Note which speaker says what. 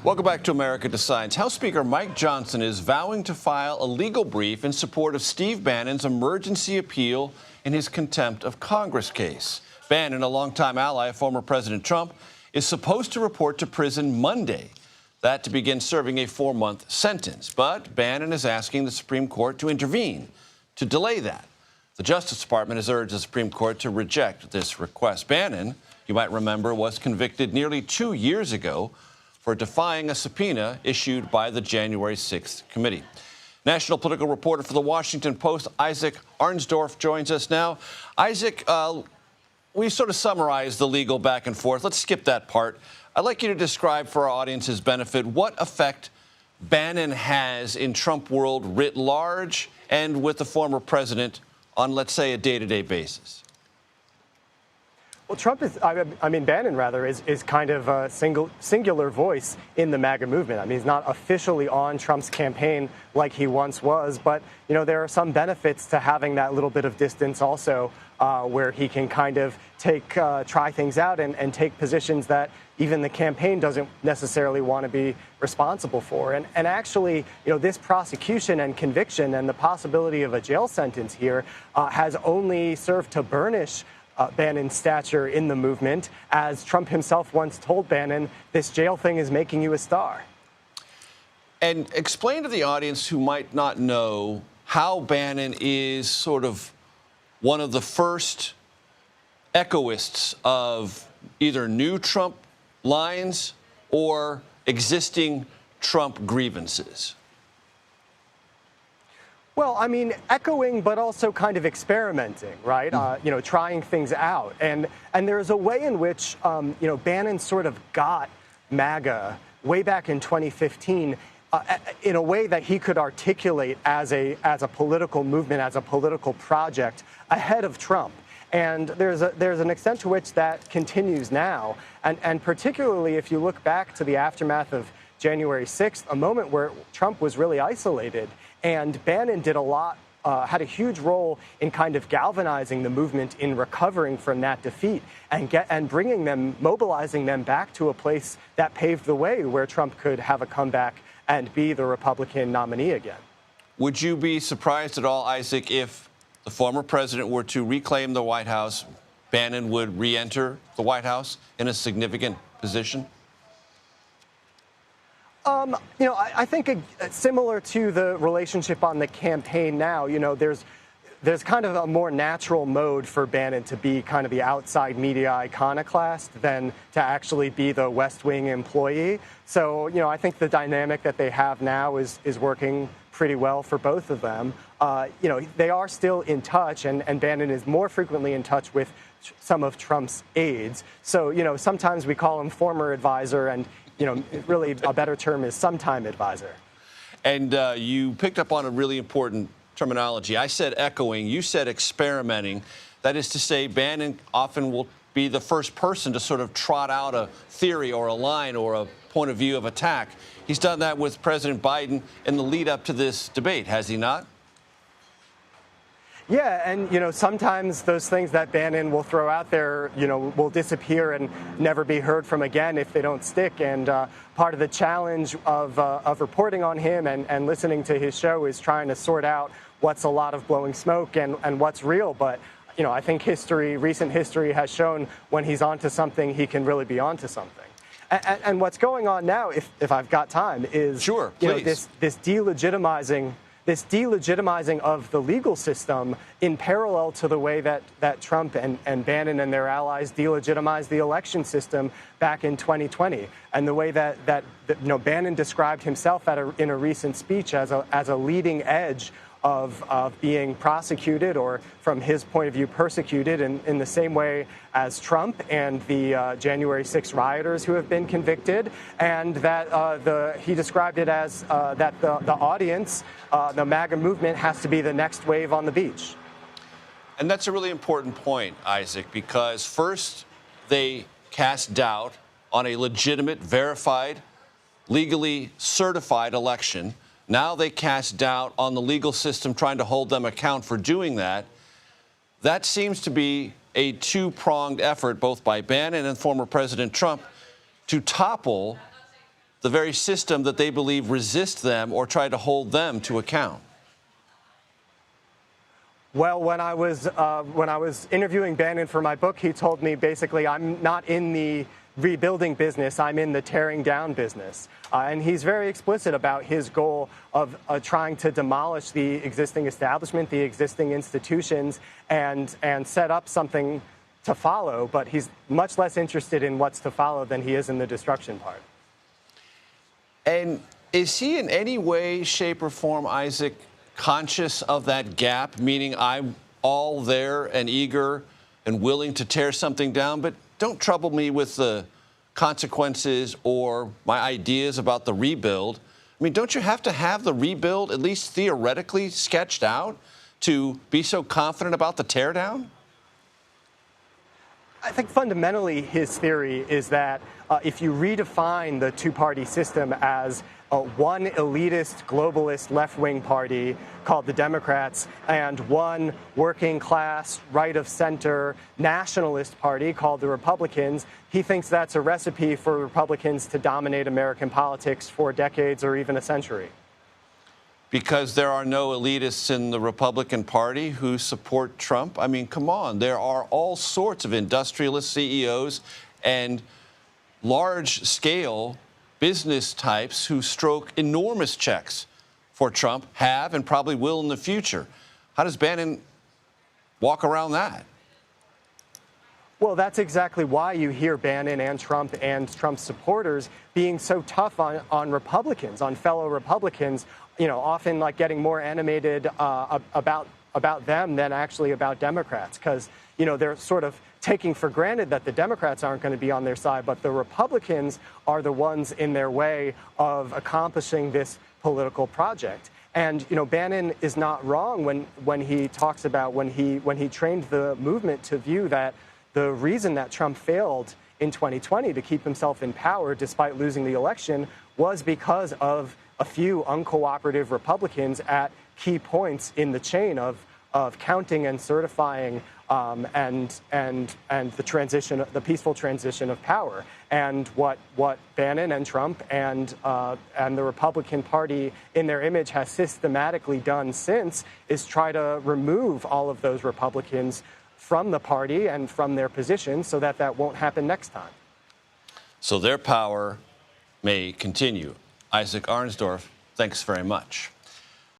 Speaker 1: Welcome back to America Decides. House Speaker Mike Johnson is vowing to file a legal brief in support of Steve Bannon's emergency appeal in his contempt of Congress case. Bannon, a longtime ally of former President Trump, is supposed to report to prison Monday, that to begin serving a 4-month sentence. But Bannon is asking the Supreme Court to intervene to delay that. The Justice Department has urged the Supreme Court to reject this request. Bannon, you might remember, was convicted nearly 2 years ago for defying a subpoena issued by the January 6th committee. National political reporter for the Washington Post, Isaac Arnsdorf, joins us now. Isaac, we sort of summarized the legal back and forth. Let's skip that part. I'd like you to describe for our audience's benefit what effect Bannon has in Trump world writ large and with the former president on, let's say, a day-to-day basis.
Speaker 2: Well, Bannon rather, is kind of a singular voice in the MAGA movement. I mean, he's not officially on Trump's campaign like he once was, but, you know, there are some benefits to having that little bit of distance also, where he can kind of try things out and take positions that even the campaign doesn't necessarily want to be responsible for. And actually, you know, this prosecution and conviction and the possibility of a jail sentence here has only served to burnish Bannon's stature in the movement, as Trump himself once told Bannon, this jail thing is making you a star.
Speaker 1: And explain to the audience who might not know how Bannon is sort of one of the first echoists of either new Trump lines or existing Trump grievances.
Speaker 2: Well, I mean, echoing, but also kind of experimenting, right? You know, trying things out. And there's a way in which, you know, Bannon sort of got MAGA way back in 2015 in a way that he could articulate as a political movement, as a political project ahead of Trump. And there's an extent to which that continues now. And particularly if you look back to the aftermath of January 6th, a moment where Trump was really isolated. And Bannon did a lot, had a huge role in kind of galvanizing the movement in recovering from that defeat and bringing them, mobilizing them back to a place that paved the way where Trump could have a comeback and be the Republican nominee again.
Speaker 1: Would you be surprised at all, Isaac, if the former president were to reclaim the White House, Bannon would re-enter the White House in a significant position?
Speaker 2: You know, I think similar to the relationship on the campaign now, you know, there's kind of a more natural mode for Bannon to be kind of the outside media iconoclast than to actually be the West Wing employee. So, you know, I think the dynamic that they have now is working pretty well for both of them. You know, they are still in touch, and Bannon is more frequently in touch with some of Trump's aides. So, you know, sometimes we call him former advisor, and you know, really a better term is sometime advisor.
Speaker 1: And you picked up on a really important terminology. I said echoing, you said experimenting. That is to say, Bannon often will be the first person to sort of trot out a theory or a line or a point of view of attack. He's done that with President Biden in the lead up to this debate, has he not?
Speaker 2: Yeah, and, you know, sometimes those things that Bannon will throw out there, you know, will disappear and never be heard from again if they don't stick. And part of the challenge of reporting on him and listening to his show is trying to sort out what's a lot of blowing smoke and what's real. But, you know, I think recent history has shown when he's onto something, he can really be onto something. And what's going on now, if I've got time, is
Speaker 1: sure,
Speaker 2: you know, this delegitimizing of the legal system in parallel to the way that Trump and Bannon and their allies delegitimized the election system back in 2020, and the way that you know, Bannon described himself in a recent speech as a leading edge of being prosecuted, or from his point of view persecuted, in the same way as Trump and the January 6th rioters who have been convicted, and that he described it as that the audience, the MAGA movement, has to be the next wave on the beach.
Speaker 1: And that's a really important point, Isaac, because first they cast doubt on a legitimate, verified, legally certified election. Now they cast doubt on the legal system trying to hold them account for doing that. That seems to be a two-pronged effort, both by Bannon and former President Trump, to topple the very system that they believe resists them or try to hold them to account?
Speaker 2: Well, when I was interviewing Bannon for my book, he told me basically I'm not in the rebuilding business, I'm in the tearing down business. And he's very explicit about his goal of trying to demolish the existing establishment, the existing institutions, and set up something to follow. But he's much less interested in what's to follow than he is in the destruction part.
Speaker 1: And is he in any way, shape, or form, Isaac, conscious of that gap, meaning I'm all there and eager and willing to tear something down, but don't trouble me with the consequences or my ideas about the rebuild? I mean, don't you have to have the rebuild at least theoretically sketched out to be so confident about the teardown?
Speaker 2: I think fundamentally his theory is that if you redefine the two-party system as one elitist, globalist, left-wing party called the Democrats and one working-class, right-of-center, nationalist party called the Republicans, he thinks that's a recipe for Republicans to dominate American politics for decades or even a century.
Speaker 1: Because there are no elitists in the Republican Party who support Trump? I mean, come on. There are all sorts of industrialist CEOs and large-scale business types who stroke enormous checks for Trump, have and probably will in the future. How does Bannon walk around that?
Speaker 2: Well, that's exactly why you hear Bannon and Trump's supporters being so tough on Republicans, on fellow Republicans, you know, often like getting more animated about them than actually about Democrats, because, you know, they're sort of taking for granted that the Democrats aren't going to be on their side, but the Republicans are the ones in their way of accomplishing this political project. And, you know, Bannon is not wrong when he talks about when he trained the movement to view that the reason that Trump failed in 2020 to keep himself in power despite losing the election was because of a few uncooperative Republicans at key points in the chain of counting and certifying and the peaceful transition of power. And what Bannon and Trump and the Republican Party in their image has systematically done since is try to remove all of those Republicans from the party and from their positions so that that won't happen next time.
Speaker 1: So their power may continue. Isaac Arnsdorf, thanks very much.